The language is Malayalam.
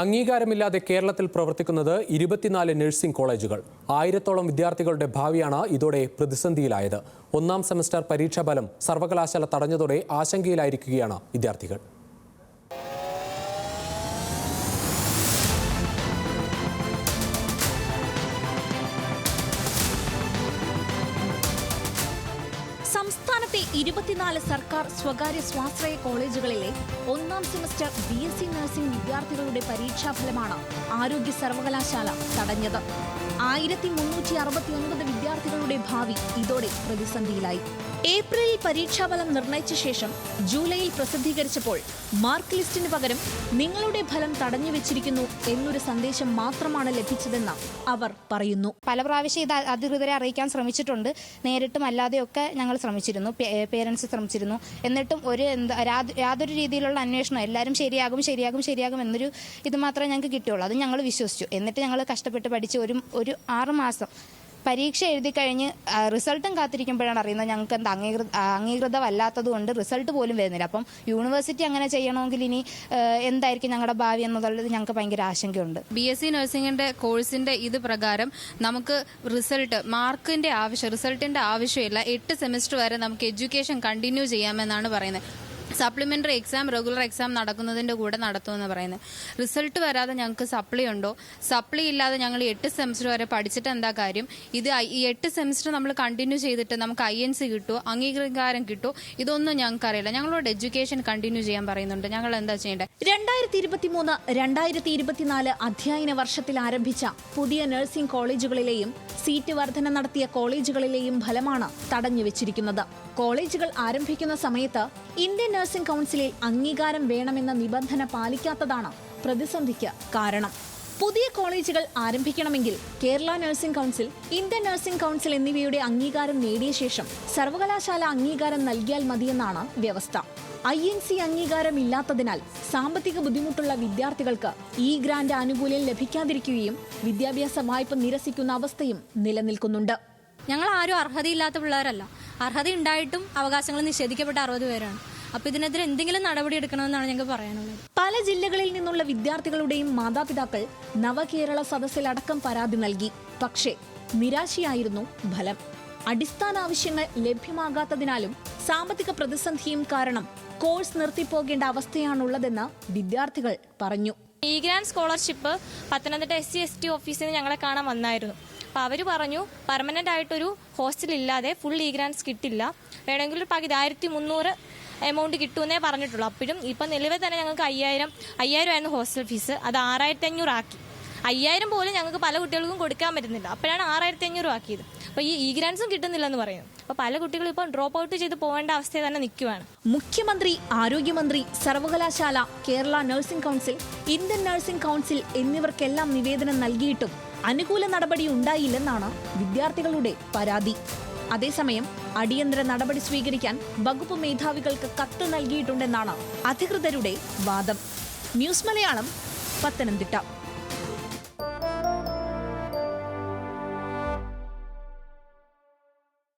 അംഗീകാരമില്ലാതെ കേരളത്തിൽ പ്രവർത്തിക്കുന്നത് 24 നഴ്സിംഗ് കോളേജുകൾ. 1000-ഓളം വിദ്യാർത്ഥികളുടെ ഭാവിയാണ് ഇതോടെ പ്രതിസന്ധിയിലായത്. ഒന്നാം സെമസ്റ്റർ പരീക്ഷാഫലം സർവകലാശാല തടഞ്ഞതോടെ ആശങ്കയിലായിരിക്കുകയാണ് വിദ്യാർത്ഥികൾ. സംസ്ഥാനത്തെ 24 സർക്കാർ സ്വകാര്യ സ്വാശ്രയ കോളേജുകളിലെ ഒന്നാം സെമസ്റ്റർ BSc നഴ്സിംഗ് വിദ്യാർത്ഥികളുടെ പരീക്ഷാഫലമാണ് ആരോഗ്യ സർവകലാശാല തടഞ്ഞത്. 1369 വിദ്യാർത്ഥികളുടെ ഭാവി ഇതോടെ പ്രതിസന്ധിയിലായി. ഏപ്രിലിൽ പരീക്ഷാഫലം നിർണയിച്ച ശേഷം ജൂലൈയിൽ പ്രസിദ്ധീകരിച്ചപ്പോൾ മാർക്ക് ലിസ്റ്റിന് പകരം നിങ്ങളുടെ ഫലം തടഞ്ഞുവെച്ചിരിക്കുന്നു എന്നൊരു സന്ദേശം മാത്രമാണ് ലഭിച്ചതെന്ന് അവർ പറയുന്നു. പല പ്രാവശ്യം ഇത് അധികൃതരെ അറിയിക്കാൻ ശ്രമിച്ചിട്ടുണ്ട്. നേരിട്ടും അല്ലാതെയൊക്കെ ഞങ്ങൾ ശ്രമിച്ചിരുന്നു, പേരൻസ് ശ്രമിച്ചിരുന്നു. എന്നിട്ടും യാതൊരു രീതിയിലുള്ള അന്വേഷണം എല്ലാവരും ശരിയാകും എന്നൊരു ഇത് മാത്രമേ ഞങ്ങൾക്ക് കിട്ടിയുള്ളൂ. അത് ഞങ്ങൾ വിശ്വസിച്ചു. എന്നിട്ട് ഞങ്ങൾ കഷ്ടപ്പെട്ട് പഠിച്ച് ഒരു 6 മാസം പരീക്ഷ എഴുതി കഴിഞ്ഞ് റിസൾട്ടും കാത്തിരിക്കുമ്പോഴാണ് അറിയുന്നത് ഞങ്ങൾക്ക് എന്താ അംഗീകൃതമല്ലാത്തത് കൊണ്ട് റിസൾട്ട് പോലും വരുന്നില്ല. അപ്പം യൂണിവേഴ്സിറ്റി അങ്ങനെ ചെയ്യണമെങ്കിൽ ഇനി എന്തായിരിക്കും ഞങ്ങളുടെ ഭാവി എന്നുള്ളത് ഞങ്ങൾക്ക് ഭയങ്കര ആശങ്കയുണ്ട്. BSc നഴ്സിംഗിന്റെ കോഴ്സിന്റെ ഇത് പ്രകാരം നമുക്ക് റിസൾട്ടിന്റെ ആവശ്യമില്ല. 8 സെമസ്റ്റർ വരെ നമുക്ക് എഡ്യൂക്കേഷൻ കണ്ടിന്യൂ ചെയ്യാമെന്നാണ് പറയുന്നത്. സപ്ലിമെന്ററി എക്സാം, റെഗുലർ എക്സാം നടക്കുന്നതിന്റെ കൂടെ നടത്തുമെന്ന് പറയുന്നത്. റിസൾട്ട് വരാതെ ഞങ്ങൾക്ക് സപ്ലി ഉണ്ടോ? സപ്ലി ഇല്ലാതെ ഞങ്ങൾ 8 സെമസ്റ്റർ വരെ പഠിച്ചിട്ട് എന്താ കാര്യം? ഈ 8 സെമസ്റ്റർ നമ്മൾ കണ്ടിന്യൂ ചെയ്തിട്ട് നമുക്ക് INC കിട്ടുമോ, അംഗീകാരം കിട്ടുമോ? ഇതൊന്നും ഞങ്ങൾക്ക് അറിയില്ല. ഞങ്ങളോട് എഡ്യൂക്കേഷൻ കണ്ടിന്യൂ ചെയ്യാൻ പറയുന്നുണ്ട്. ഞങ്ങൾ എന്താ ചെയ്യേണ്ടത്? 2023-2024 അധ്യയന വർഷത്തിൽ ആരംഭിച്ച പുതിയ നഴ്സിംഗ് കോളേജുകളിലെയും സീറ്റ് വർധന നടത്തിയ കോളേജുകളിലെയും ഫലമാണ് തടഞ്ഞുവെച്ചിരിക്കുന്നത്. കോളേജുകൾ ആരംഭിക്കുന്ന സമയത്ത് ഇന്ത്യൻ നഴ്സിംഗ് കൗൺസിലിൽ അംഗീകാരം വേണമെന്ന നിബന്ധന പാലിക്കാത്തതാണ് പ്രതിസന്ധിക്ക് കാരണം. പുതിയ കോളേജുകൾ ആരംഭിക്കണമെങ്കിൽ Kerala Nursing Council, Indian Nursing Council എന്നിവയുടെ അംഗീകാരം നേടിയ ശേഷം സർവകലാശാല അംഗീകാരം നൽകിയാൽ മതിയെന്നാണ് വ്യവസ്ഥ. INC അംഗീകാരം ഇല്ലാത്തതിനാൽ സാമ്പത്തിക ബുദ്ധിമുട്ടുള്ള വിദ്യാർത്ഥികൾക്ക് ഈ ഗ്രാന്റ് ആനുകൂല്യം ലഭിക്കാതിരിക്കുകയും വിദ്യാഭ്യാസ വായ്പ നിരസിക്കുന്ന അവസ്ഥയും നിലനിൽക്കുന്നുണ്ട്. ഞങ്ങൾ ആരും അർഹതയില്ലാത്ത പിള്ളേരല്ല. അർഹത ഉണ്ടായിട്ടും അവകാശങ്ങൾ നിഷേധിക്കപ്പെട്ട 60 പേരാണ്. അപ്പൊ ഇതിനെതിരെ എന്തെങ്കിലും നടപടി എടുക്കണമെന്നാണ് ഞങ്ങൾക്ക് പറയാനുള്ളത്. പല ജില്ലകളിൽ നിന്നുള്ള വിദ്യാർത്ഥികളുടെയും മാതാപിതാക്കൾ നവകേരള സദസ്സിലടക്കം പരാതി നൽകി. പക്ഷേ നിരാശയായിരുന്നു ഫലം. അടിസ്ഥാന ആവശ്യങ്ങൾ ലഭ്യമാകാത്തതിനാലും സാമ്പത്തിക പ്രതിസന്ധിയും കാരണം കോഴ്സ് നിർത്തിപ്പോകേണ്ട അവസ്ഥയാണുള്ളതെന്ന് വിദ്യാർത്ഥികൾ പറഞ്ഞു. ഈ ഗ്രാന്റ് സ്കോളർഷിപ്പ് പത്തനംതിട്ട SC/ST ഓഫീസിൽ നിന്ന് ഞങ്ങളെ കാണാൻ വന്നായിരുന്നു. അപ്പോൾ അവർ പറഞ്ഞു പെർമനന്റ് ആയിട്ടൊരു ഹോസ്റ്റൽ ഇല്ലാതെ ഫുൾ ഈ ഗ്രാന്റ്സ് കിട്ടില്ല, വേണമെങ്കിൽ ഒരു പകുതി 1300 എമൗണ്ട് കിട്ടുമെന്നേ പറഞ്ഞിട്ടുള്ളൂ. അപ്പോഴും ഇപ്പം നിലവിൽ തന്നെ ഞങ്ങൾക്ക് 5000 ആയിരുന്നു ഹോസ്റ്റൽ ഫീസ്. അത് 6500 ആക്കി. 5000 പോലും ഞങ്ങൾക്ക് പല കുട്ടികൾക്കും കൊടുക്കാൻ പറ്റുന്നില്ല. അപ്പോഴാണ് 6500 ആക്കിയത്. അപ്പോൾ ഈ ഗ്രാന്റ്സും കിട്ടുന്നില്ലെന്ന് പറയുന്നു. അപ്പോൾ പല കുട്ടികളും ഇപ്പം ഡ്രോപ്പ് ഔട്ട് ചെയ്ത് പോകേണ്ട അവസ്ഥയിൽ തന്നെ നിൽക്കുകയാണ്. മുഖ്യമന്ത്രി, ആരോഗ്യമന്ത്രി, സർവകലാശാല, Kerala Nursing Council, Indian Nursing Council എന്നിവർക്കെല്ലാം നിവേദനം നൽകിയിട്ടും അനുകൂല നടപടി ഉണ്ടായില്ലെന്നാണ് വിദ്യാർത്ഥികളുടെ പരാതി. അതേസമയം അടിയന്തര നടപടി സ്വീകരിക്കാൻ വകുപ്പ് മേധാവികൾക്ക് കത്ത് നൽകിയിട്ടുണ്ടെന്നാണ് അധികൃതരുടെ വാദം. ന്യൂസ് മലയാളം, പത്തനംതിട്ട.